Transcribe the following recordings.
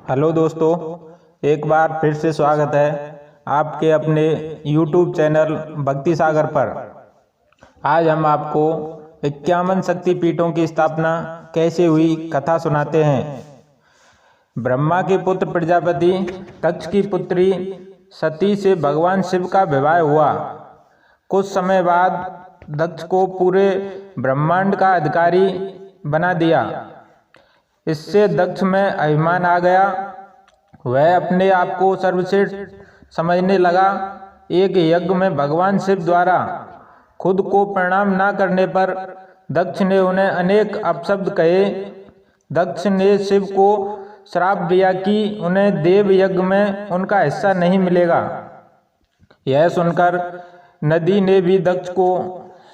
Hello दोस्तों, एक बार फिर से स्वागत है आपके अपने YouTube चैनल भक्ति सागर पर। आज हम आपको 51 शक्तिपीठों की स्थापना कैसे हुई कथा सुनाते हैं। ब्रह्मा के पुत्र प्रजापति दक्ष की पुत्री सती से भगवान शिव का विवाह हुआ। कुछ समय बाद दक्ष को पूरे ब्रह्मांड का अधिकारी बना दिया। इससे दक्ष में अभिमान आ गया। वह अपने आप को सर्वश्रेष्ठ समझने लगा। एक यज्ञ में भगवान शिव द्वारा खुद को प्रणाम न करने पर दक्ष ने उन्हें अनेक अपशब्द कहे। दक्ष ने शिव को श्राप दिया कि उन्हें देव यज्ञ में उनका हिस्सा नहीं मिलेगा। यह सुनकर नदी ने भी दक्ष को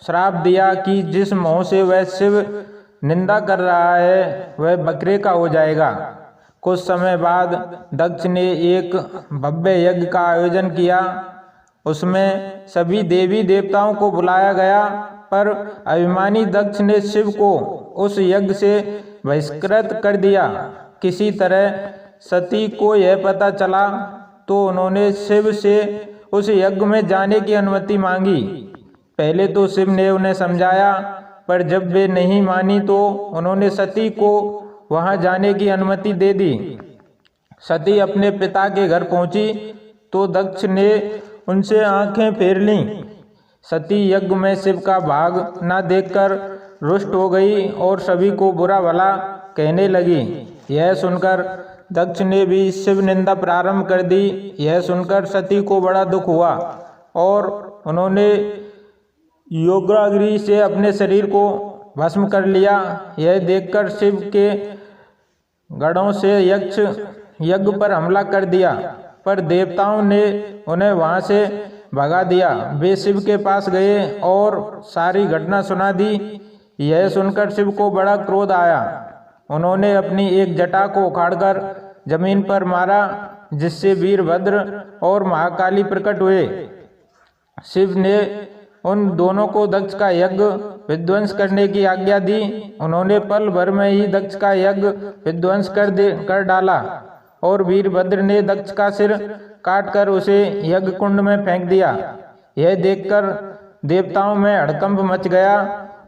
श्राप दिया कि जिस मोह से वह शिव निंदा कर रहा है वह बकरे का हो जाएगा। कुछ समय बाद दक्ष ने एक भव्य यज्ञ का आयोजन किया। उसमें सभी देवी देवताओं को बुलाया गया, पर अभिमानी दक्ष ने शिव को उस यज्ञ से बहिष्कृत कर दिया। किसी तरह सती को यह पता चला तो उन्होंने शिव से उस यज्ञ में जाने की अनुमति मांगी। पहले तो शिव ने उन्हें समझाया, पर जब वे नहीं मानी तो उन्होंने सती को वहां जाने की अनुमति दे दी। सती अपने पिता के घर पहुंची तो दक्ष ने उनसे आंखें फेर लीं। सती यज्ञ में शिव का भाग न देखकर रुष्ट हो गई और सभी को बुरा भला कहने लगी। यह सुनकर दक्ष ने भी शिव निंदा प्रारंभ कर दी। यह सुनकर सती को बड़ा दुख हुआ और उन्होंने योगाग्नि से अपने शरीर को भस्म कर लिया। यह देखकर शिव के गणों से यक्ष यज्ञ पर हमला कर दिया, पर देवताओं ने उन्हें वहां से भगा दिया। वे शिव के पास गए और सारी घटना सुना दी। यह सुनकर शिव को बड़ा क्रोध आया। उन्होंने अपनी एक जटा को उखाड़कर जमीन पर मारा, जिससे वीरभद्र और महाकाली प्रकट हुए। शिव ने उन दोनों को दक्ष का यज्ञ विध्वंस करने की आज्ञा दी। उन्होंने पल भर में ही दक्ष का यज्ञ विध्वंस कर डाला और वीरभद्र ने दक्ष का सिर काटकर उसे यज्ञ कुंड में फेंक दिया। यह देखकर देवताओं में हड़कंप मच गया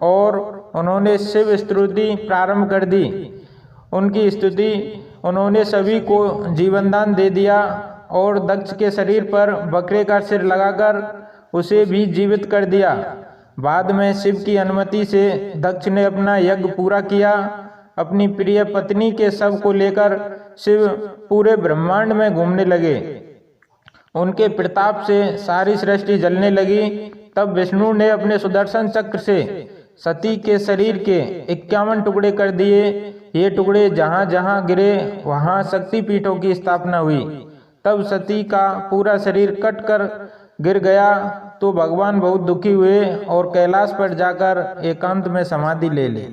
और उन्होंने शिव स्तुति प्रारंभ कर दी। उनकी स्तुति उन्होंने सभी को जीवनदान दे दिया और दक्ष के शरीर पर बकरे का सिर लगाकर उसे भी जीवित कर दिया। बाद में शिव की अनुमति से दक्ष ने अपना यज्ञ पूरा किया। अपनी प्रिय पत्नी के शव को लेकर शिव पूरे ब्रह्मांड में घूमने लगे। उनके प्रताप से सारी सृष्टि जलने लगी। तब विष्णु ने अपने सुदर्शन चक्र से सती के शरीर के 51 टुकड़े कर दिए। ये टुकड़े जहाँ जहाँ गिरे वहाँ शक्तिपीठों की स्थापना हुई। तब सती का पूरा शरीर कट कर गिर गया तो भगवान बहुत दुखी हुए और कैलाश पर जाकर एकांत में समाधि ले ली।